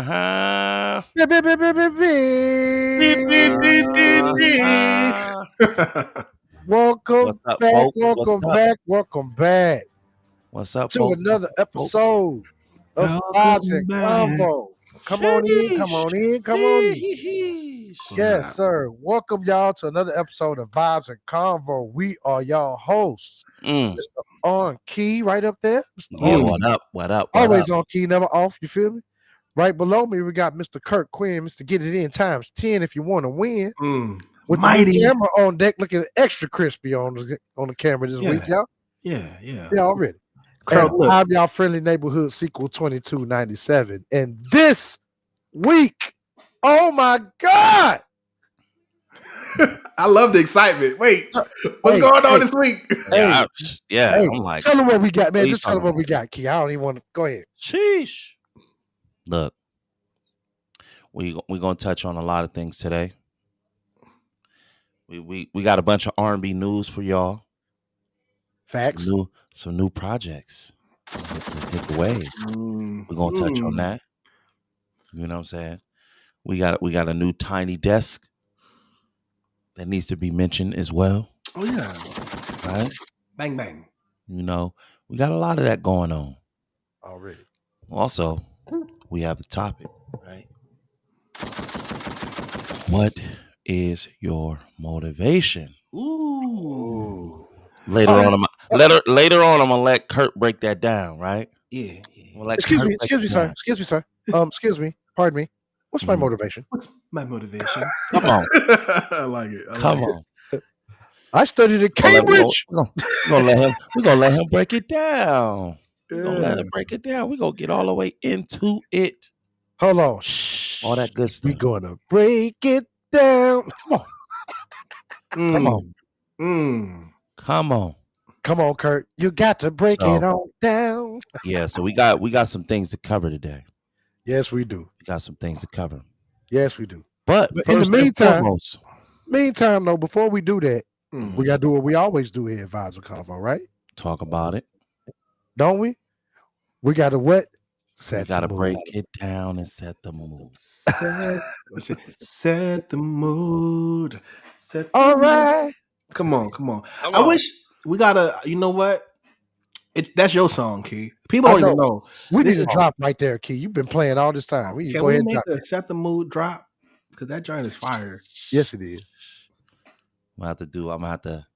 Uh-huh. Beep, beep, beep, beep, beep, Beep, beep, beep. beep, beep, beep. Uh-huh. What's Welcome up, back, folk? What's welcome up? back, welcome back What's up, to folk? What's another up, folks? episode of Vibes Welcome and back. Convo. Come on in, come Sheesh. on in, come on in. Sheesh. Yes, sir. Welcome y'all to another episode of Vibes and Convo. We are y'all hosts. Mm. Mr. On Key right up there. Mr. Yeah, On what Key. up? What up? What Always up? on key, never off. You feel me? Right below me, we got Mr. Kirk Quinn, Mr. Get It In times 10 if you want to win. With the Mighty. new camera on deck, looking extra crispy on the camera this week, y'all. Yeah. Yeah, already. Crowd, And look. I'm y'all friendly neighborhood sequel 2297. And this week, oh my God. I love the excitement. Wait, what's Hey, going on hey, this week? Yeah, yeah. Hey, I'm like, tell them what we got, man. what you Just tell them talking what we got, Key. I don't even want to go ahead. sheesh. Look, we're gonna touch on a lot of things today. We got a bunch of R&B news for y'all. Facts. Some new projects. Hit the wave. We're gonna touch on that. You know what I'm saying? We got a new tiny desk that needs to be mentioned as well. Oh yeah. Right? Bang bang. You know, we got a lot of that going on. Already. Also, we have the topic, right? What is your motivation? Ooh. Later on, I'm gonna let Kurt break that down, right? Yeah. I'm gonna let Excuse Kurt me, break excuse me, it sir. down. Excuse me, sir. Excuse me. Pardon me. What's my Mhm. motivation? What's my motivation? Come on, I like it. come on. I studied at Cambridge. We're gonna let him break it down. We're gonna let him break it down. We're gonna get all the way into it. Hold on. Shh. All that good stuff. We're gonna break it down. Come on. Come on. Come on, Kurt. You got to break So- it on down. Yeah, so we got some things to cover today. Yes, we do. We got some things to cover. Yes, we do. But But in the first and meantime- foremost, Meantime, though, before we do that, we gotta do what we always do here at Vibes with Convo, right? talk about it. Don't we? We gotta what? We Set the gotta mood. break it down and set the mood. Set the mood. Set the All mood. right. Come on. I wish we gotta. You know what? That's your song, Key. People I don't even know. We This need to song. drop right there, Key. You've been playing all this time. We need to Can go we ahead and make drop. a set the mood drop? Because that joint is fire. Yes, it is. I'm gonna have to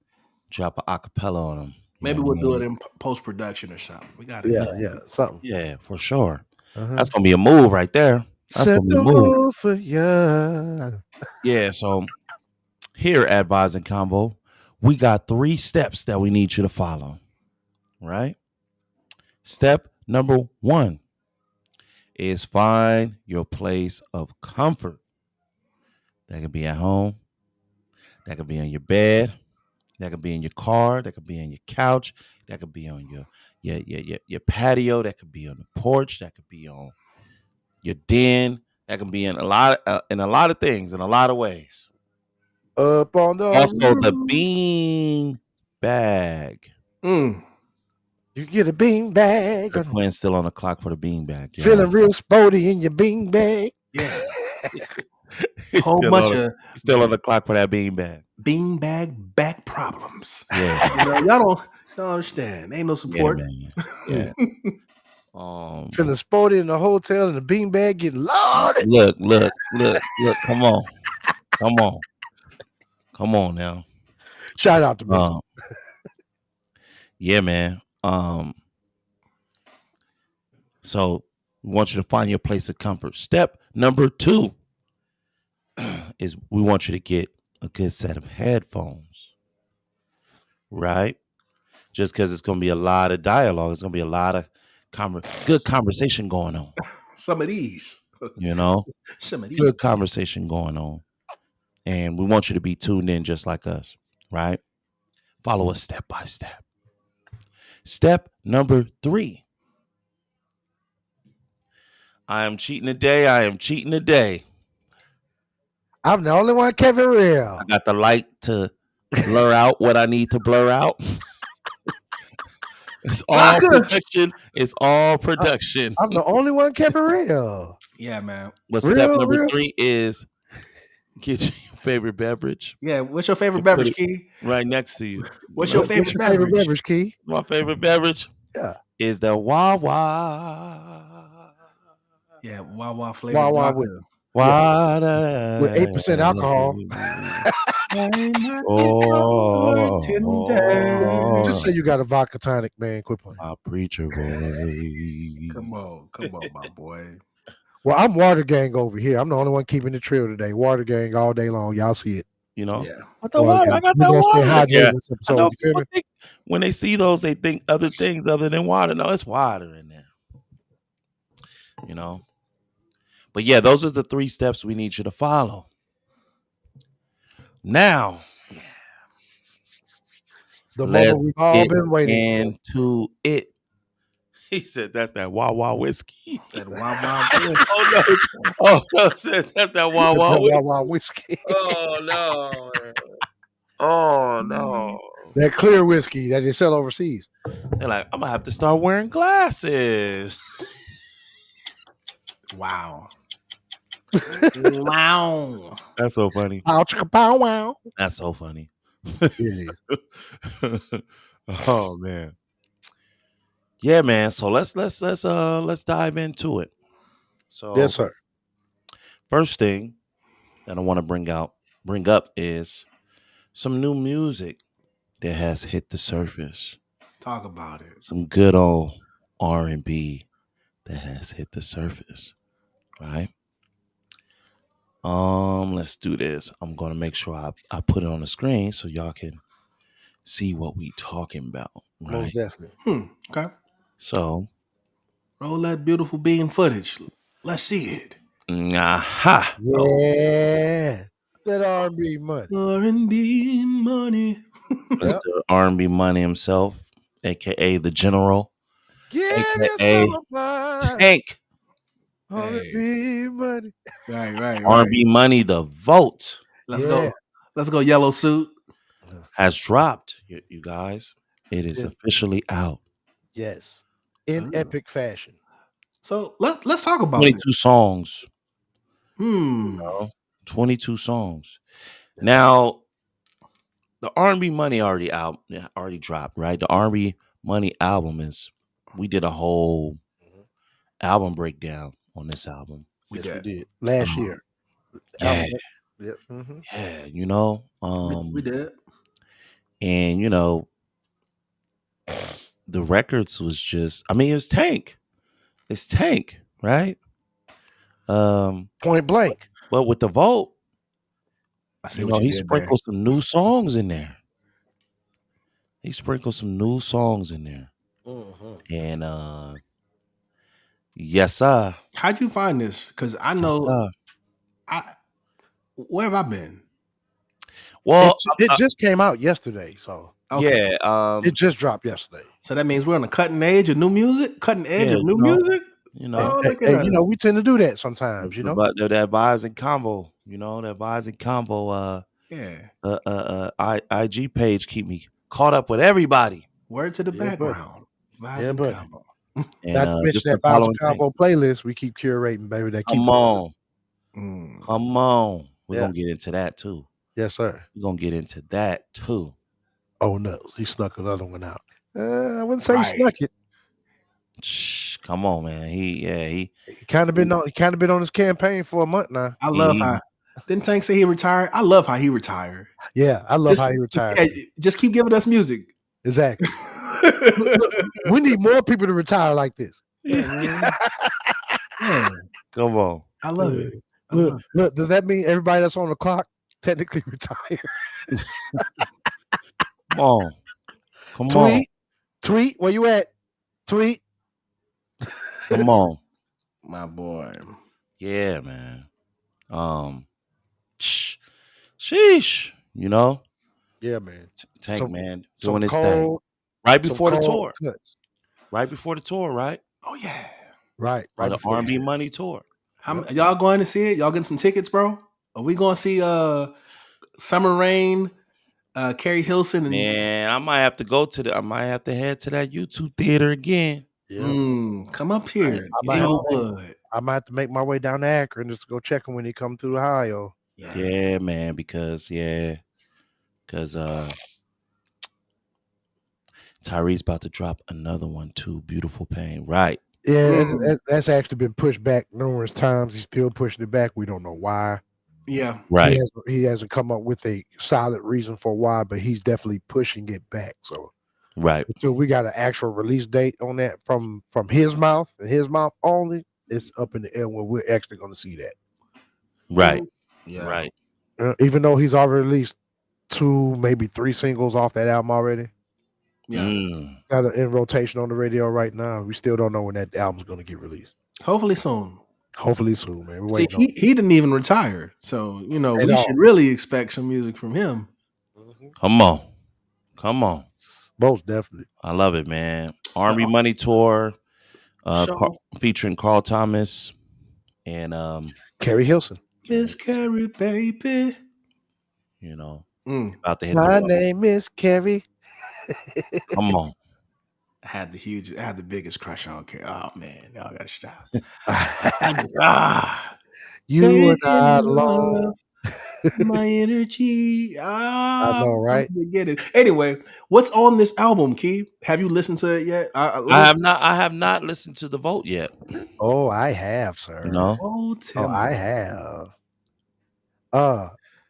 drop an acapella on them. Maybe we'll do it in post production or something. We got it. Yeah, something. Yeah, for sure. Uh-huh. That's gonna be a move right there. That's Set gonna be a the move. mood for ya. Yeah, so here at Vibes and Combo, we got 3 steps that we need you to follow. Right? Step number 1 is find your place of comfort. That could be at home. That could be on your bed. That could be in your car. That could be on your couch. That could be on your patio. That could be on the porch. That could be on your den. That can be in a lot of things, in a lot of ways. Up on the Also, the roof. bean bag. You get a bean bag. Kirk Quinn's still on the clock for the bean bag. Yeah. Feeling real sporty in your bean bag. Yeah. He's Whole still bunch on of still on the clock for that bean bag. beanbag back problems. Yeah. Y'all don't understand. Ain't no support. Yeah, man. Feeling sporty in the hotel and the bean bag getting loaded. Look. Come on now. Shout out to Mr. Yeah, man. So we want you to find your place of comfort. Step number 2 is we want you to get a good set of headphones. Right? Just because it's going to be a lot of dialogue. It's going to be a lot of good conversation going on. Some of these. You know? Some of these. Good conversation going on. And we want you to be tuned in just like us. Right? Follow us step by step. Step number 3. I am cheating today. I'm the only one, Kevin Real. I got the light to blur out what I need to blur out. It's all Vodka. production. It's all production. I'm the only one kept it real. Yeah, man. But Real, step number real. 3 is get your favorite beverage Yeah, what's your favorite and put beverage, it Key? right next to you. What's You your know? favorite What's your favorite beverage? beverage, Key? My favorite beverage Yeah. is the Wawa. Yeah, Wawa flavored Wawa vodka. with Water. with 8% alcohol. Oh, Just say you got a vodka tonic, man. Quit playing. my preacher voice. Come on, my boy. Well, I'm Water Gang over here. I'm the only one keeping the trail today. Water Gang all day long. Y'all see it. You know, Yeah. I got Water water. Gang. I got We're that gonna stay water. hydrated Yeah, this I episode. know You feel people me? think when they see those, they think other things other than water. No, it's water in there. You know, but yeah, those are the 3 steps we need you to follow. Now, The let's moment we've all get been waiting for. into it. He said, "That's that Wawa whiskey." That Wawa. Oh no, said that's that Wawa The whiskey. Wawa whiskey. Oh no. Oh no. That clear whiskey that they sell overseas. They're like, I'm gonna have to start wearing glasses. Wow. Wow. That's so funny. Ouch, pow wow. That's so funny. It is. Oh man. Yeah, man. So let's dive into it. So Yes, sir. first thing that I want to bring up is some new music that has hit the surface. Talk about it. Some good old R&B that has hit the surface, right? Let's do this. I'm gonna make sure I put it on the screen so y'all can see what we talking about, right? Most definitely. Okay. So, Roll that beautiful bean footage. Let's see it. aha. Yeah. That R&B money. R&B money. Mr. R&B Money himself, aka the General, Give me AKA some of mine. Tank. R&B money. Right. R&B Money, the vote Let's Yeah. go. Let's go, yellow suit. has dropped. You guys, it is Yeah. officially out. Yes. In Oh. epic fashion. So let's talk about 22 it. songs. Hmm. 22 songs. Now, the R&B Money already dropped, right? The R&B Money album we did a whole album breakdown on this album. We Yes, we did. did. Last year. Yeah, Yep. Mm-hmm. yeah, you know, We did. and you know, the records was just, I mean, it was Tank. It's Tank, right? Point blank. But with the vote, I see you what know, you he did there. sprinkled some new songs in there. Mm-hmm. And yes, sir. How'd you find this? Because I Yes, know sir. where have I been? Well, It just came out yesterday, so Okay. yeah, it just dropped yesterday. So that means we're on the cutting edge of new music? Cutting edge Yeah, of new you know, music? you know, Oh, Hey, look at that. you know, we tend to do that sometimes, you know. but that vibes and combo, you know, that vibes and combo, Yeah. IG page keep me caught up with everybody. Word to the Yeah, buddy. background. Vibes Yeah, and buddy. combo. And Not to mention just that been Vibes following and Combo playlist we keep curating, baby. That keep Come going. on, come on. We're Yeah. gonna get into that too. Yes, sir. We're gonna get into that too. Oh no, he snuck another one out. I wouldn't say Right. he snuck it. Shh, come on, man. He He kind of been on his campaign for a month now. I love He- how didn't Tank say he retired? I love how he retired. Yeah, I love Just- how he retired. Yeah, just keep giving us music. Exactly. We need more people to retire like this. Yeah. come on. I love it. I Look, love it. look, does that mean everybody that's on the clock technically retired? Come on. Come on. Tweet, where you at? Tweet. Come on. My boy. Yeah, man. Sheesh. You know, Yeah, man. Tank, Some- man, Some doing his thing cold, right some before the cold tour. cuts. Right before the tour, right? Oh yeah. Right. Or the before R&B the- Money tour. Y'all going to see it? Y'all getting some tickets, bro? Are we going to see Summer Rain Carrie Hilson and Man, I might have to go to the. I might have to head to that YouTube theater again. come up here, Inglewood. I might have to make my way down to Akron just to go check him when he come through Ohio. Yeah, man, because Tyrese about to drop another one too. Beautiful Pain, right? Yeah, that's actually been pushed back numerous times. He's still pushing it back. We don't know why. Yeah, right. He hasn't come up with a solid reason for why, but he's definitely pushing it back. So, Right. until we got an actual release date on that from his mouth and his mouth only, it's up in the air when we're actually going to see that. Right. Yeah. Right. Even though he's already released 2, maybe 3 singles off that album already. Yeah. Got it in rotation on the radio right now. We still don't know when that album's going to get released. Hopefully soon. Hopefully soon, man. See, he didn't even retire, so we should really expect some music from him. Come on. Most definitely. I love it, man. R&B Money Tour, featuring Carl Thomas and Carrie Hilson. Miss Carrie, baby. About to hit my name is Carrie. Come on. I had the biggest crush on Carrie. Oh man, y'all gotta stop. You and I alone. My energy. I know, right? Get it. Anyway, what's on this album, Key? Have you listened to it yet? I have not listened to The Vote yet. Oh, I have, sir. I have.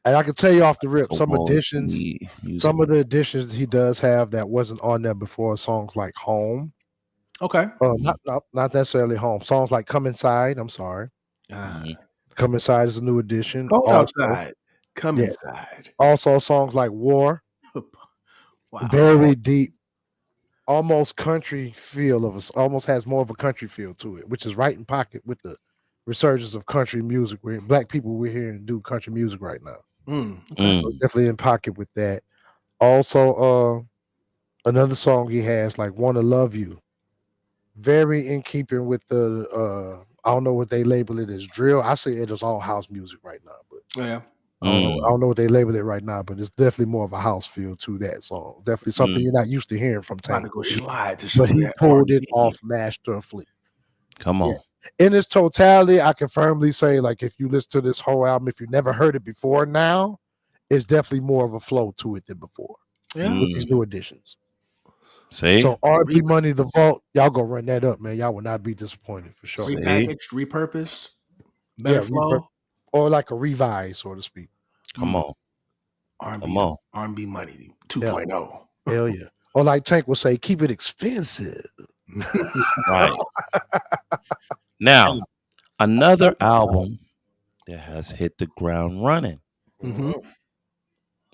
And I can tell you off the rip, some of the additions he does have that wasn't on there before, songs like Home. Okay. Not necessarily Home. Songs like Come Inside. I'm sorry. Come Inside is a new addition. Go outside. Come inside. Also, songs like War. Wow. Very deep, almost country feel of us. Almost has more of a country feel to it, which is right in pocket with the resurgence of country music. Black people we're hearing do country music right now. So it's definitely in pocket with that. Also, another song he has like "Wanna Love You," very in keeping with the I don't know what they label it as drill. I say it is all house music right now, but yeah. I don't know what they label it right now, but it's definitely more of a house feel to that song. Definitely something you're not used to hearing from Tank. But he pulled it off masterfully. Come on. Yeah. In its totality, I can firmly say, like, if you listen to this whole album, if you never heard it before now, it's definitely more of a flow to it than before. Yeah. With these new additions. See? So R&B Money, The Vault, y'all go run that up, man. Y'all will not be disappointed for sure. Repackaged, repurposed, better flow. Or like a revise, so to speak. Come on. R&B Money 2.0. Hell yeah. Or like Tank will say, keep it expensive. Right. Now, another album that has hit the ground running.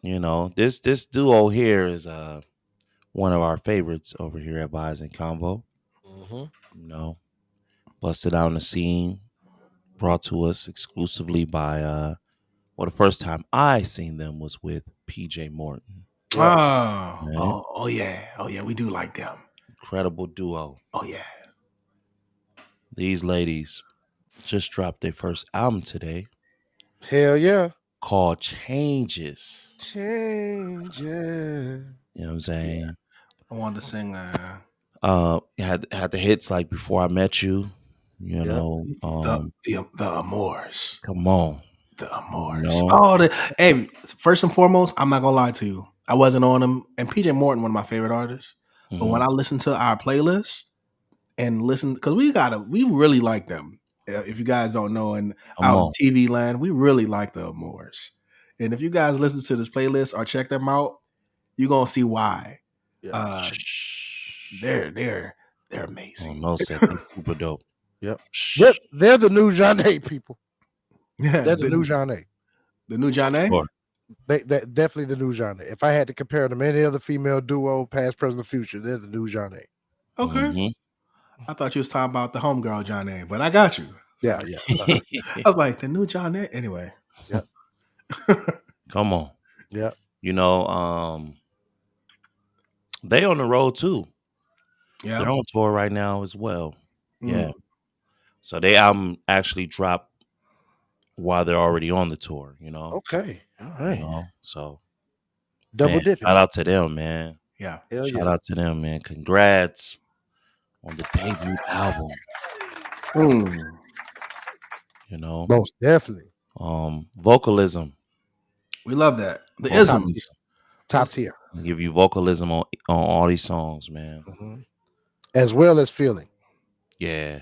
This duo here is one of our favorites over here at Vibes and Combo. Busted out on the scene, brought to us exclusively by the first time I seen them was with PJ Morton. Oh yeah, we do like them. Incredible duo. Oh yeah. These ladies just dropped their first album today. Hell yeah. Called Changes. Changes. You know what I'm saying? I wanted to sing had the hits like Before I Met You, the Amours. Come on. The Amours. Hey, first and foremost, I'm not gonna lie to you. I wasn't on them, and PJ Morton, one of my favorite artists. But when I listen to our playlist and listen, because we really like them. If you guys don't know, and out in TV land, we really like the Amours. And if you guys listen to this playlist or check them out, you're gonna see why. Yeah. They're amazing. Oh, no, super dope. Yep. They're the new Johnny people. Yeah, they're the new Johnny. The new Johnny? Sure. They definitely the new Johnny. If I had to compare them to any other female duo, past, present, or future, they're the new Johnny. Okay. I thought you was talking about the homegirl Johnny, but I got you. Yeah. I was like, the new Johnny. Anyway. Yeah. Come on. Yeah. They on the road too. Yeah. They're on tour right now as well. Yeah. So their album actually dropped while they're already on the tour, Okay. All right. So Double Man, dipping. shout out to them, man. Yeah. Hell Shout yeah. out to them, man. Congrats on the debut album. You know, Most definitely. vocalism. We love that. The Vocalism. isms. Top tier. I'll give you vocalism on all these songs, man. Mhm. As well as feeling. Yeah,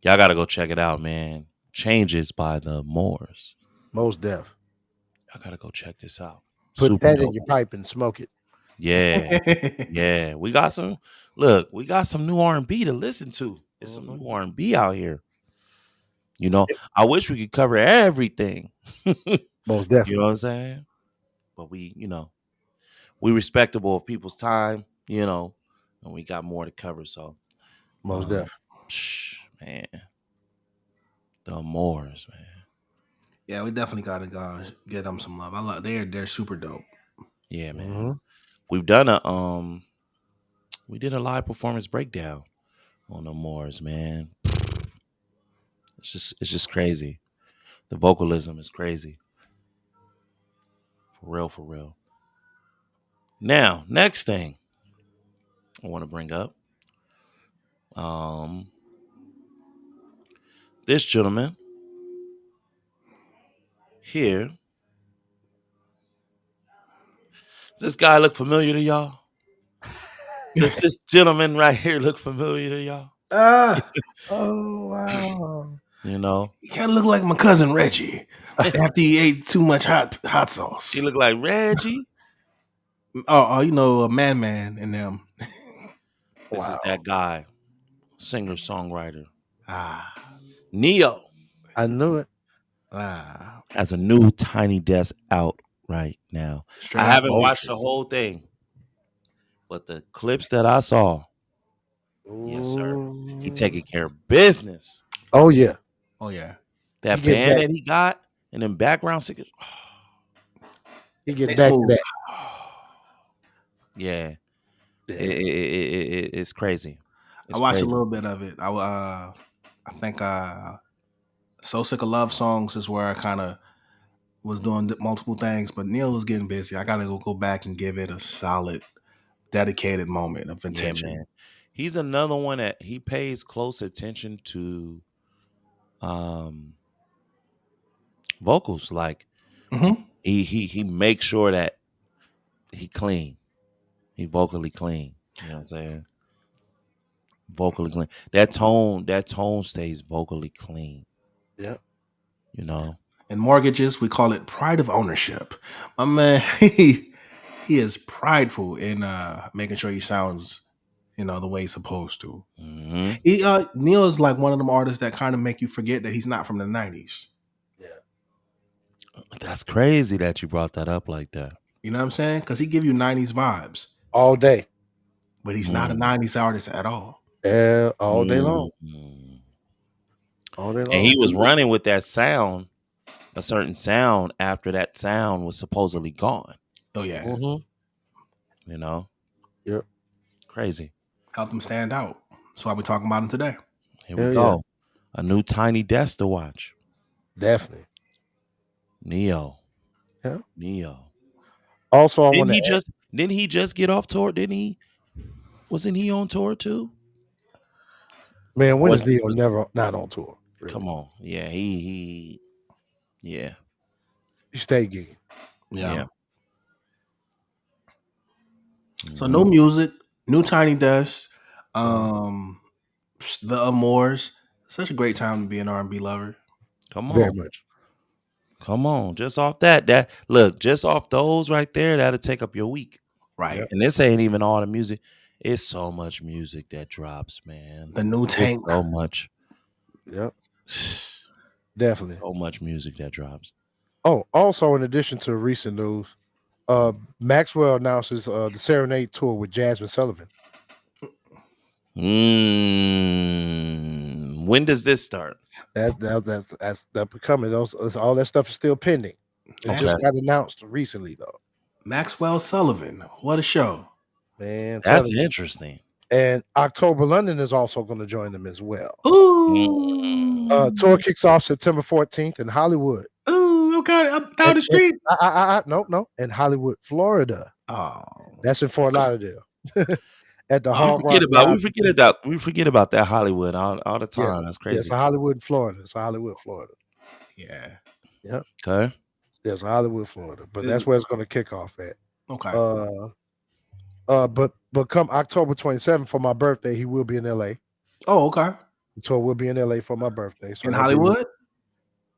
y'all gotta go check it out, man. Changes by the Moors. Most def. Y'all gotta go check this out. Put Super that dope. in your pipe and smoke it. Yeah, yeah. We got some. Look, we got some new R&B to listen to. There's some new R&B out here. You know, I wish we could cover everything. Most definitely. You know what I'm saying? But we, we respectable of people's time, and we got more to cover. So, Most def. Man, the Moors, man. Yeah, we definitely gotta go get them some love. I love they're super dope. Yeah, man. Mm-hmm. We've done we did a live performance breakdown on the Moors, man. It's just crazy. The vocalism is crazy. For real. Now, next thing I want to bring up. This gentleman here. Does this guy look familiar to y'all? Does this gentleman right here look familiar to y'all? Oh wow. You kind of look like my cousin Reggie after he ate too much hot sauce. He look like Reggie. A man in them. This is that guy, singer songwriter. Neo. I knew it. Has a new Tiny Desk out right now. I haven't watched the whole thing, but the clips that I saw, yes, sir. He taking care of business. Oh yeah. That band that he got and then background singers. He get back to that. Yeah. It's crazy. I watched a little bit of it. I think So Sick of Love Songs is where I kind of was doing multiple things, but Neil was getting busy. I gotta go back and give it a solid, dedicated moment of attention. Yeah, man. He's another one that he pays close attention to vocals. Like he makes sure that he clean. He vocally clean. You know what I'm saying? Vocally clean. That tone stays vocally clean. Yeah. In mortgages, we call it pride of ownership. My man, he is prideful in making sure he sounds, the way he's supposed to. Mm-hmm. Neil is like one of them artists that kind of make you forget that he's not from the 90s. Yeah. That's crazy that you brought that up like that. You know what I'm saying? Because he give you 90s vibes. All day. But he's not a 90s artist at all. All day long. All day long. And he was running with that sound, a certain sound, after that sound was supposedly gone. Oh, yeah. Mm-hmm. Yep. Crazy. Help him stand out. So I'll be talking about him today. Here we go. Yeah. A new Tiny Desk to watch. Definitely. Neo. Yeah. Neo. Also, didn't he just get off tour? Didn't he? Wasn't he on tour too? Man, when is Neo never not on tour? Really? Come on. Yeah, he stay gigging. Yeah. So no music, new Tiny Desk, the Amours. Such a great time to be an R&B lover. Come on. Very much. Come on. Just off that look, just off those right there, that'll take up your week. Right. Yep. And this ain't even all the music. It's so much music that drops, man. The new Tank. It's so much. Yep. Definitely. So much music that drops. Oh, also in addition to recent news, Maxwell announces the Serenade tour with Jasmine Sullivan. When does this start? That's becoming all that stuff is still pending. It just got announced recently though. Maxwell Sullivan, what a show! Man, that's interesting. And October London is also going to join them as well. Ooh. Tour kicks off September 14th in Hollywood. Ooh, okay, up down the street. No, in Hollywood, Florida. Oh, That's in Fort Lauderdale. At the We Hard forget Rock about Live. we forget about that Hollywood all the Yeah, time. That's yeah, it's crazy. Hollywood, Florida. It's Hollywood, Florida. yeah. Yeah, Okay. it's Hollywood, Florida. But Is that's it- where it's going to kick off at. okay. But come October 27th for my birthday, he will be in LA. Oh, okay. So we'll be in LA for my birthday. So In that'll be- Hollywood?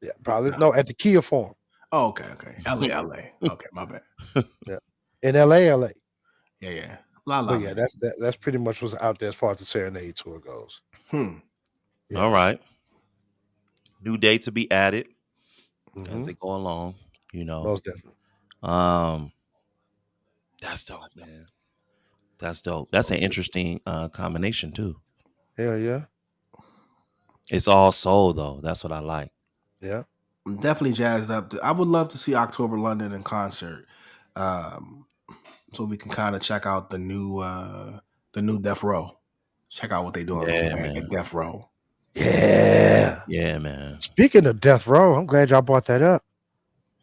yeah, probably no at the Kia Forum. Oh, okay. LA. Okay, my bad. Yeah, in LA. Yeah. La But yeah, that's pretty much what's out there as far as the Serenade tour goes. Hmm. Yes. All right. New date to be added as Mhm. they go along. Most definitely. That's dope, man. That's dope. That's an interesting combination too. Hell yeah. It's all soul though. That's what I like. Yeah. I'm definitely jazzed up. I would love to see October London in concert, so we can kind of check out the new Death Row. Check out what they doing at Death Row. Yeah. Yeah, man. Speaking of Death Row, I'm glad y'all brought that up.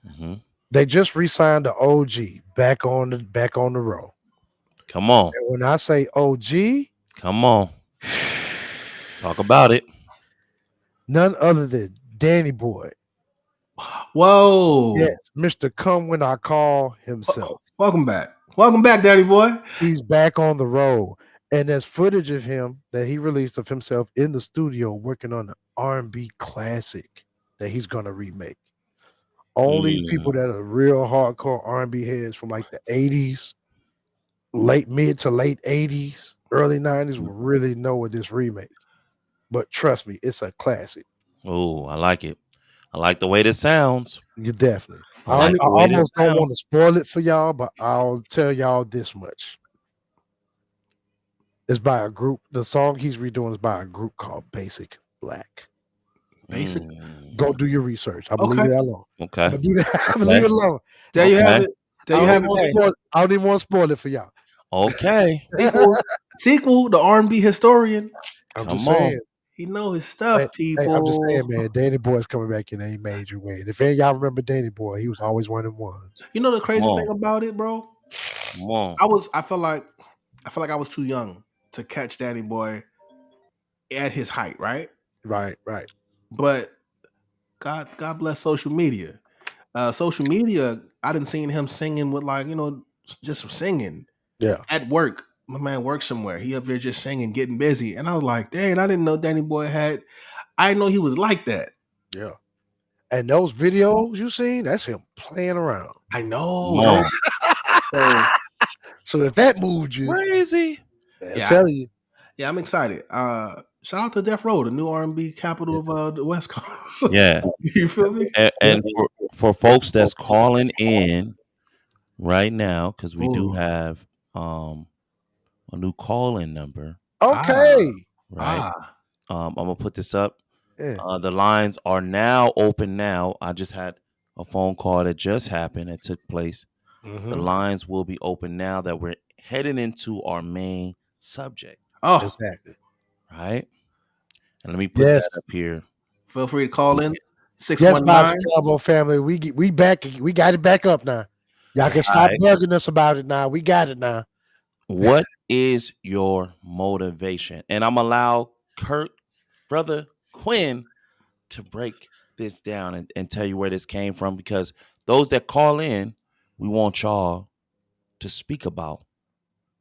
Mm-hmm. They just re-signed the OG back on the row. Come on. And when I say OG, come on. Talk about it. None other than Danny Boy. Whoa. Yes, Mr. Come When I Call himself. Welcome back. Welcome back, Danny Boy. He's back on the road. And there's footage of him that he released of himself in the studio working on an R&B classic that he's going to remake. Only people that are real hardcore R&B heads from like the 80s, mid to late 80s, early 90s will really know what this remake. But trust me, it's a classic. Oh, I like it. I like the way this sounds. You definitely. I I almost don't want to spoil it for y'all, but I'll tell y'all this much. It's by a group. The song he's redoing is by a group called Basic Black. Basic. Go do your research. I believe it alone. Okay. I believe it alone. There you have it. There you have it. I don't even want to spoil it for y'all. Okay. Sequel, the R&B historian. I'm just saying. He know his stuff, people. Hey, I'm just saying, man. Danny Boy's coming back in a major way. And if any of y'all remember Danny Boy, he was always one of them ones. You know the crazy thing about it, bro? Come on. I feel like I was too young to catch Danny Boy at his height, right? Right. But God bless social media. Social media, I didn't see him singing with just singing. Yeah. At work. My man works somewhere. He up there just singing, getting busy. And I was like, dang, I didn't know Danny Boy I didn't know he was like that. Yeah. And those videos you seen, that's him playing around. I know. So if that moved you, crazy. I tell you. Yeah, I'm excited. Shout out to Death Row, the new R&B capital of the West Coast. Yeah. You feel me? And for folks that's calling in right now, because we do have a new call-in number. Okay. Right. I'm gonna put this up. Yeah. The lines are now open now. I just had a phone call that just happened. That took place. Mm-hmm. The lines will be open now that we're heading into our main subject. Oh, exactly. Right. And let me put that up here. Feel free to call in. 619. Yes, family. We back. We got it back up now. Y'all can stop bugging us about it now. We got it now. What is your motivation? And I'm allow Brother Quinn, to break this down and tell you where this came from, because those that call in, we want y'all to speak about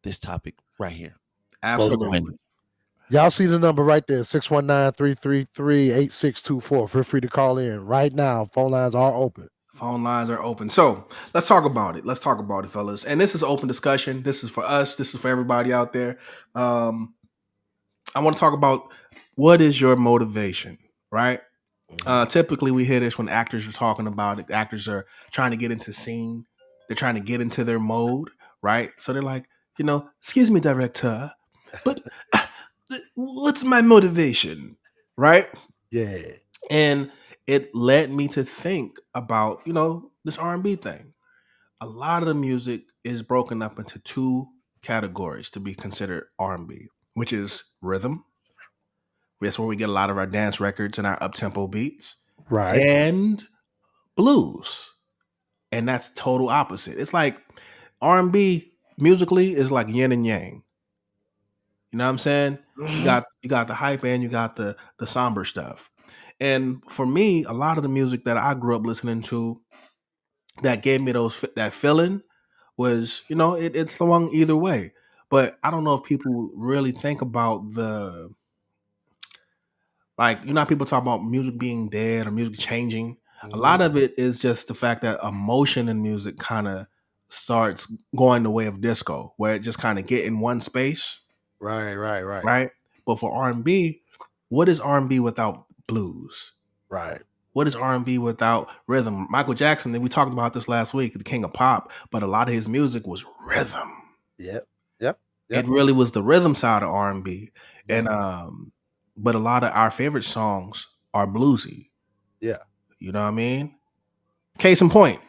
this topic right here. Absolutely. Y'all see the number right there, 619-333-8624. Feel free to call in right now. Phone lines are open. Phone lines are open. So let's talk about it. Fellas. And this is open discussion. This is for us. This is for everybody out there. I want to talk about what is your motivation, right? Typically, we hear this when actors are talking about it. Actors are trying to get into scene. They're trying to get into their mode, right? So they're like, excuse me, director, but what's my motivation, right? Yeah. And it led me to think about, this R&B thing. A lot of the music is broken up into two categories to be considered R&B, which is rhythm. That's where we get a lot of our dance records and our up-tempo beats. Right. And blues. And that's total opposite. It's like R&B musically is like yin and yang. You know what I'm saying? You got the hype and you got the somber stuff. And for me, a lot of the music that I grew up listening to that gave me that feeling was, it swung either way. But I don't know if people really think about how people talk about music being dead or music changing. A lot of it is just the fact that emotion in music kind of starts going the way of disco, where it just kind of get in one space. Right. But for R&B, what is R&B without blues? Right. What is R&B without rhythm? Michael Jackson, we talked about this last week, the king of pop, but a lot of his music was rhythm. Yep. It really was the rhythm side of R&B. And but a lot of our favorite songs are bluesy. Yeah. You know what I mean? Case in point,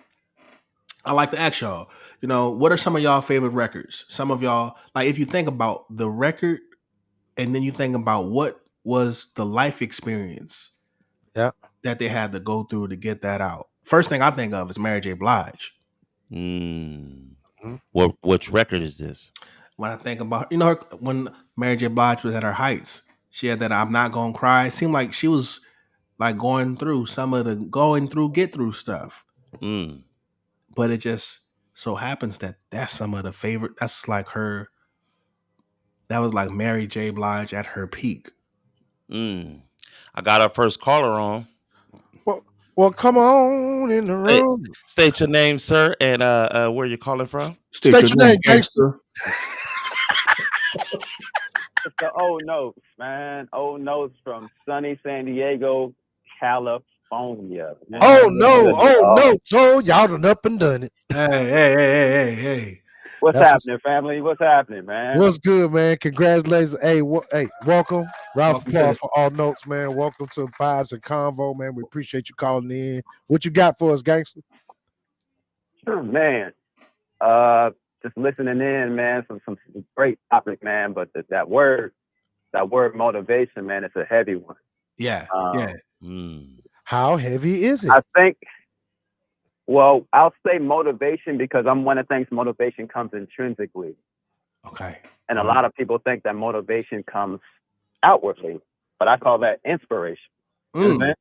I like to ask y'all, what are some of y'all favorite records? Some of y'all, like if you think about the record and then you think about what was the life experience that they had to go through to get that out. First thing I think of is Mary J. Blige. Which record is this? When I think about, when Mary J. Blige was at her heights, she had that "I'm Not Gonna Cry." It seemed like she was like going through some of the get through stuff. But it just so happens that that's some of the favorite. That's like her. That was like Mary J. Blige at her peak. I got our first caller on. Well, come on in the room. State your name, sir, and where you calling from. State your name, gangster. It's the old notes, man. Old notes from sunny San Diego, California. Man. Oh no! So y'all done up and done it. Hey. What's happening, family? What's happening, man? What's good, man? Congratulations. Hey, welcome. Round of applause for all notes, man. Welcome to Vibes and Convo, man. We appreciate you calling in. What you got for us, gangster? Man, just listening in, man. Some great topic, man. But that word motivation, man, it's a heavy one. Yeah. How heavy is it? I think. Well, I'll say motivation because I'm one that thinks motivation comes intrinsically. Okay. And a lot of people think that motivation comes outwardly, but I call that inspiration. Okay.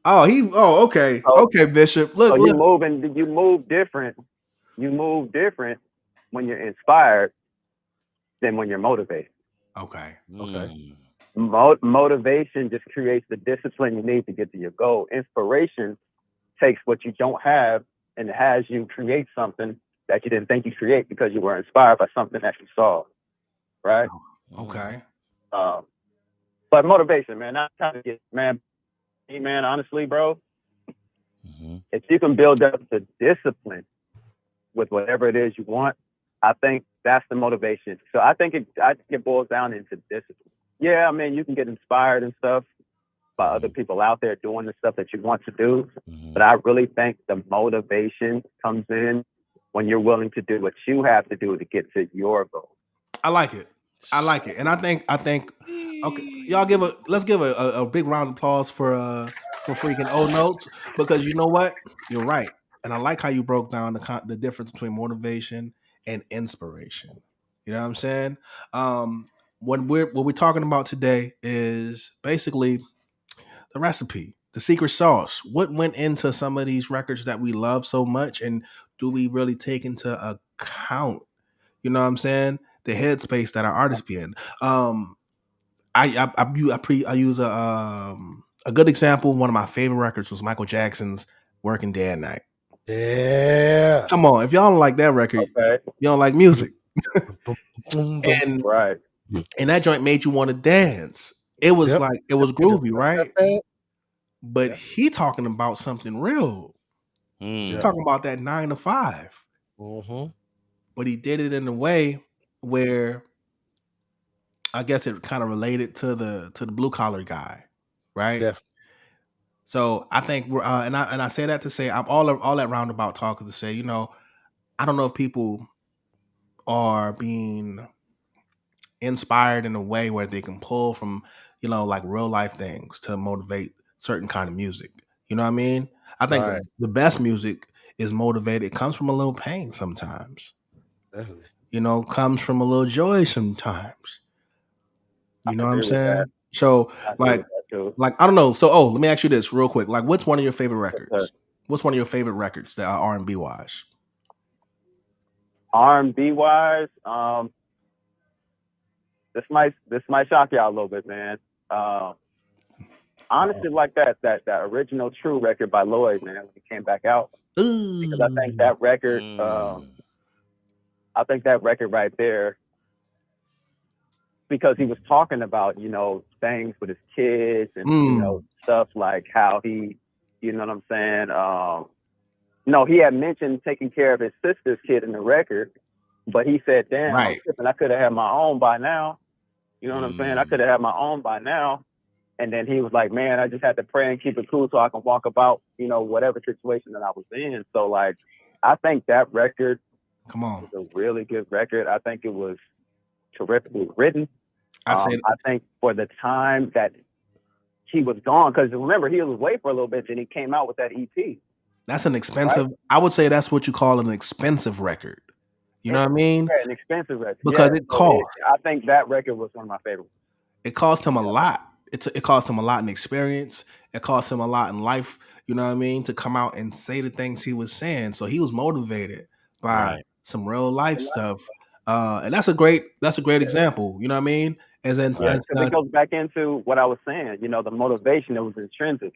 Okay, Bishop. Look. You move different. You move different when you're inspired than when you're motivated. Okay. Motivation just creates the discipline you need to get to your goal. Inspiration takes what you don't have and has you create something that you didn't think you create because you were inspired by something that you saw. Right? Okay. But motivation, man, not trying to get, man, honestly, bro, if you can build up the discipline with whatever it is you want, I think that's the motivation. So I think it boils down into discipline. Yeah, I mean, you can get inspired and stuff by other people out there doing the stuff that you want to do. But I really think the motivation comes in when you're willing to do what you have to do to get to your goal. I like it. And I think okay, y'all let's give a big round of applause for freaking old notes, because you know what? You're right. And I like how you broke down the difference between motivation and inspiration. You know what I'm saying? What we're talking about today is basically the recipe, the secret sauce. What went into some of these records that we love so much, and do we really take into account, you know what I'm saying, the headspace that our artists be in? I use a good example. One of my favorite records was Michael Jackson's "Working Day and Night." Yeah. Come on, if y'all don't like that record, you don't like music. And right. And that joint made you want to dance. It was like, it was groovy, right? But he talking about something real. He talking about that 9 to 5. But he did it in a way where I guess it kind of related to the blue collar guy, right? Yeah. So I think we're and I say that to say, I'm all that roundabout talk to say, I don't know if people are being inspired in a way where they can pull from, like real life things to motivate certain kind of music. You know what I mean? I think the best music is motivated. It comes from a little pain sometimes. Definitely. You know, comes from a little joy sometimes. You know what I'm agree with that. saying? So I agree like with that too. I don't know. So let me ask you this real quick. Like, what's one of your favorite Yes, sir. records? What's one of your favorite records that are R&B wise? R&B wise, this might shock y'all a little bit, man. Honestly, like that original True record by Lloyd, man, when it came back out, because I think that record, I think that record right there, because he was talking about, you know, things with his kids and you know, stuff like how he, you know what I'm saying? No, he had mentioned taking care of his sister's kid in the record, but he said, "Damn, I'm Right. tripping. I could have had my own by now." You know what I'm saying? I could have had my own by now. And then he was like, "Man, I just had to pray and keep it cool so I can walk about, you know, whatever situation that I was in." So like, I think that record Come on. was a really good record. I think it was terrifically written. I say I think for the time that he was gone, because remember, he was away for a little bit, then he came out with that EP. that's an expensive. I would say that's what you call an expensive record. You know what I mean? Yeah, an expensive record. Because it cost. I think that record was one of my favorites. It cost him a lot. It cost him a lot in experience. It cost him a lot in life. You know what I mean? To come out and say the things he was saying. So he was motivated by some real life stuff. And that's a great example. You know what I mean? It goes back into what I was saying. You know, the motivation that was intrinsic,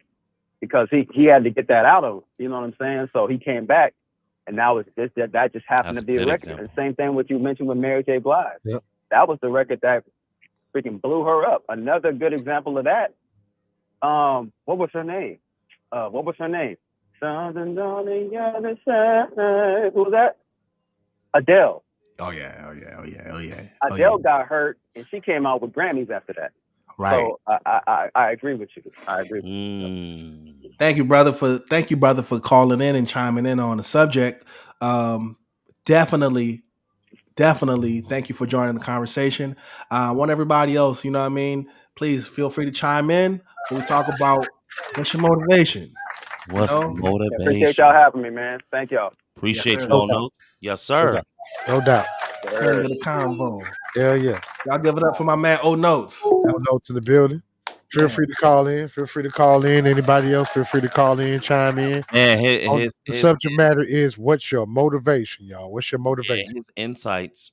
because he had to get that out of him. You know what I'm saying? So he came back, and now it's just that just happened to be a record. Example. And same thing what you mentioned with Mary J. Blige. Yep. That was the record that freaking blew her up. Another good example of that. What was her name? Something on the other side. Who was that? Adele. Oh yeah. Adele got hurt, and she came out with Grammys after that. Right. So I agree with you. I agree with you. Thank you, brother, for calling in and chiming in on the subject. Definitely. Thank you for joining the conversation. I want everybody else, you know what I mean? Please feel free to chime in when we talk about what's your motivation. What's motivation? Appreciate y'all having me, man. Thank y'all. Appreciate you, O Notes. Yes, sir. No doubt. End of the convo. Hell yeah. Y'all give it up for my man O Notes. O Notes in the building. Feel free to call in. Anybody else, feel free to call in, chime in. And the subject matter is, what's your motivation, y'all? What's your motivation? His insights.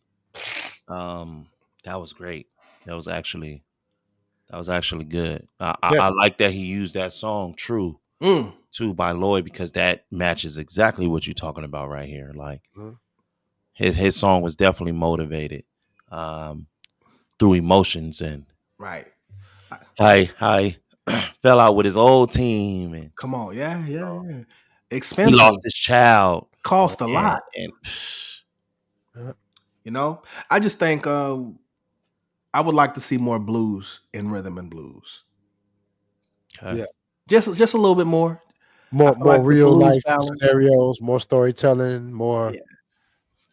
That was great. That was actually good. I like that he used that song "True" too by Lloyd, because that matches exactly what you're talking about right here. Like his song was definitely motivated through emotions, and right. I fell out with his old team, and come on, yeah. Expensive. He lost his child. Cost a lot, and you know, I just think I would like to see more blues in rhythm and blues. Okay. Yeah, just a little bit more. More like real life scenarios, more storytelling, more.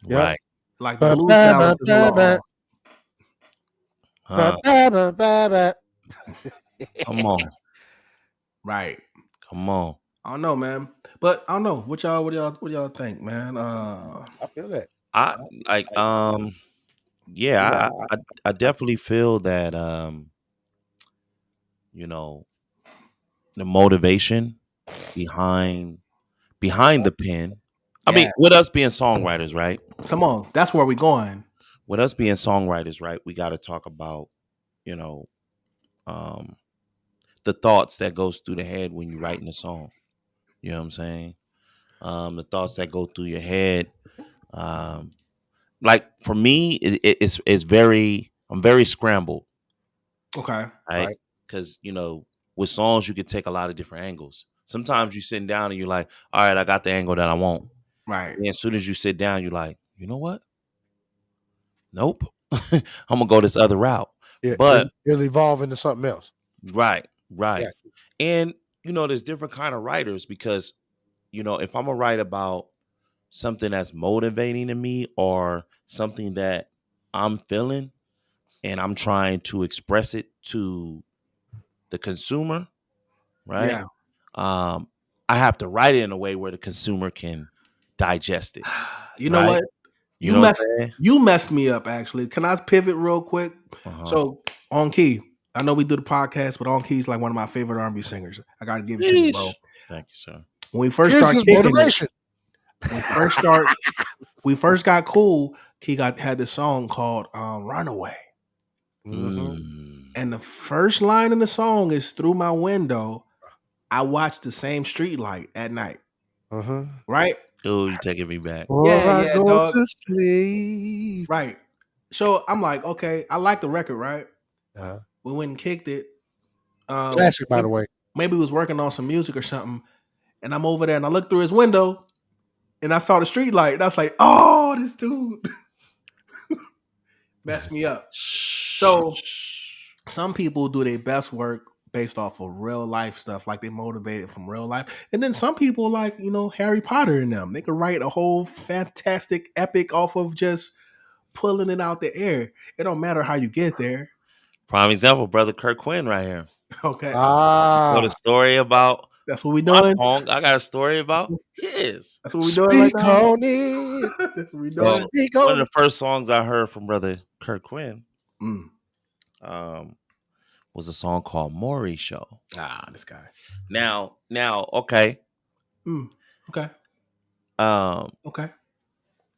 Yeah. Right. Like the blues balance is a Come on. Right. Come on. I don't know, man. But I don't know. What y'all think, man? I feel that. I like yeah, I definitely feel that you know, the motivation behind the pen. I mean, with us being songwriters, right? Come on, that's where we're going. With us being songwriters, right? We got to talk about, you know, the thoughts that goes through the head when you're writing a song. You know what I'm saying? The thoughts that go through your head. Like for me, it's very, I'm very scrambled. Okay. Right? Because, you know, with songs, you can take a lot of different angles. Sometimes you're sitting down and you're like, all right, I got the angle that I want. Right. And as soon as you sit down, you're like, you know what? Nope. I'm going to go this other route. Yeah, but it'll evolve into something else. Right. Yeah. And, you know, there's different kind of writers, because, you know, if I'm going to write about something that's motivating to me or something that I'm feeling and I'm trying to express it to the consumer, right? Yeah. I have to write it in a way where the consumer can digest it. You know what? You know what I'm saying? You messed me up actually. Can I pivot real quick? Uh-huh. So On Key, I know we do the podcast, but On Key's like one of my favorite R&B singers. I gotta give it to you, bro. Thank you, sir. When we first Here's started his kicking motivation. we first got cool. Key had this song called "Runaway," and the first line in the song is "Through my window, I watch the same street light at night." Right? Oh, you taking me back? Yeah, go dog. to sleep. Right. So I'm like, okay, I like the record, right? Uh-huh. We went and kicked it. Classic, by the way. Maybe he was working on some music or something, and I'm over there and I looked through his window, and I saw the street light, and I was like, "Oh, this dude messed me up." So some people do their best work based off of real life stuff, like they motivated from real life, and then some people, like Harry Potter and them, they could write a whole fantastic epic off of just pulling it out the air. It don't matter how you get there. Prime example, brother Kirk Quinn right here. Okay. Got a story about that's what we doing. Song. I got a story about his. That's what we doing right now. On it. That's what we doing. One of the first songs I heard from brother Kirk Quinn was a song called Maury Show. This guy. Now, okay. Okay. Okay.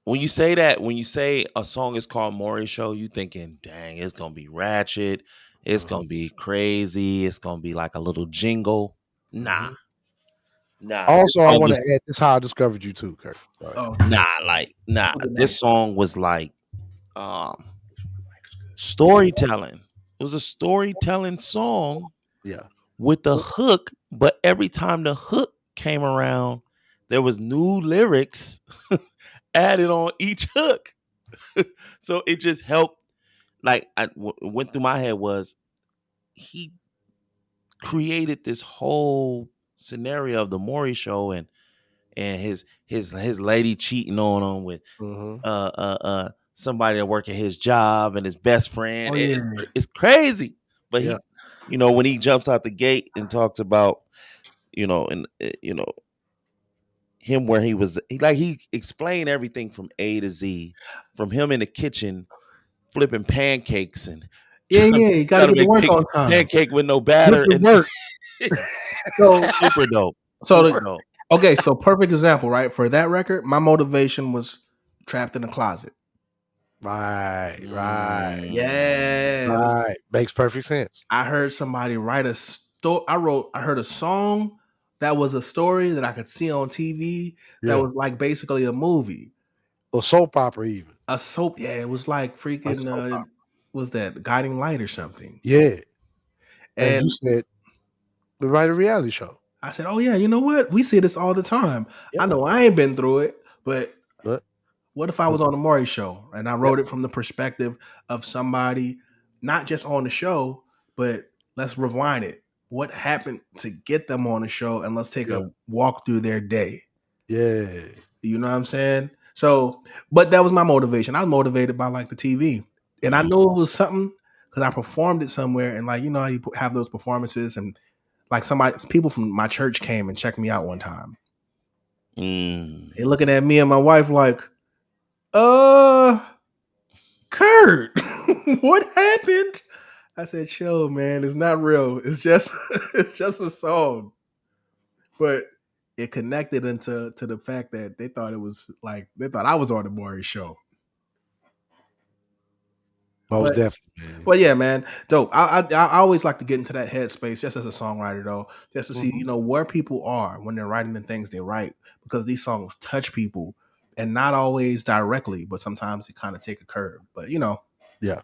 When you say a song is called Maury Show, you thinking, dang, it's gonna be ratchet, it's gonna be crazy, it's gonna be like a little jingle. Nah. Also, I want to add this: how I discovered you too, Kirk. Nah. This song was like storytelling. It was a storytelling song. Yeah. With the hook, but every time the hook came around, there was new lyrics added on each hook. So it just helped. Like went through my head was he created this whole scenario of the Maury Show and his lady cheating on him with somebody that work at his job and his best friend. It's crazy. But he, when he jumps out the gate and talks about, him where he explained everything from A to Z, from him in the kitchen flipping pancakes and you gotta get to work on time. Pancake with no batter and so super dope. Okay, so perfect example, right? For that record, my motivation was Trapped in the Closet. Right. Yeah. Right. Makes perfect sense. I heard somebody write a story. I heard a song that was a story that I could see on TV that was like basically a movie. A soap opera even. A soap, yeah. It was like freaking was that Guiding Light or something? Yeah. And you said we write a reality show. I said, oh yeah, you know what? We see this all the time. Yeah. I know I ain't been through it, but what if I was on the Maury Show and I wrote it from the perspective of somebody not just on the show, but let's rewind it. What happened to get them on the show, and let's take a walk through their day. Yeah. You know what I'm saying? So, but that was my motivation. I was motivated by like the TV. And I knew it was something because I performed it somewhere. And like, how you have those performances and like people from my church came and checked me out one time. They looking at me and my wife like, Kurt, what happened? I said, chill, man. It's not real. It's just a song. But it connected into the fact that they thought I was on the Maury Show. Most definitely. Man. Well, yeah, man, dope. I always like to get into that headspace just as a songwriter, though, just to see where people are when they're writing the things they write, because these songs touch people, and not always directly, but sometimes they kind of take a curve. But yeah.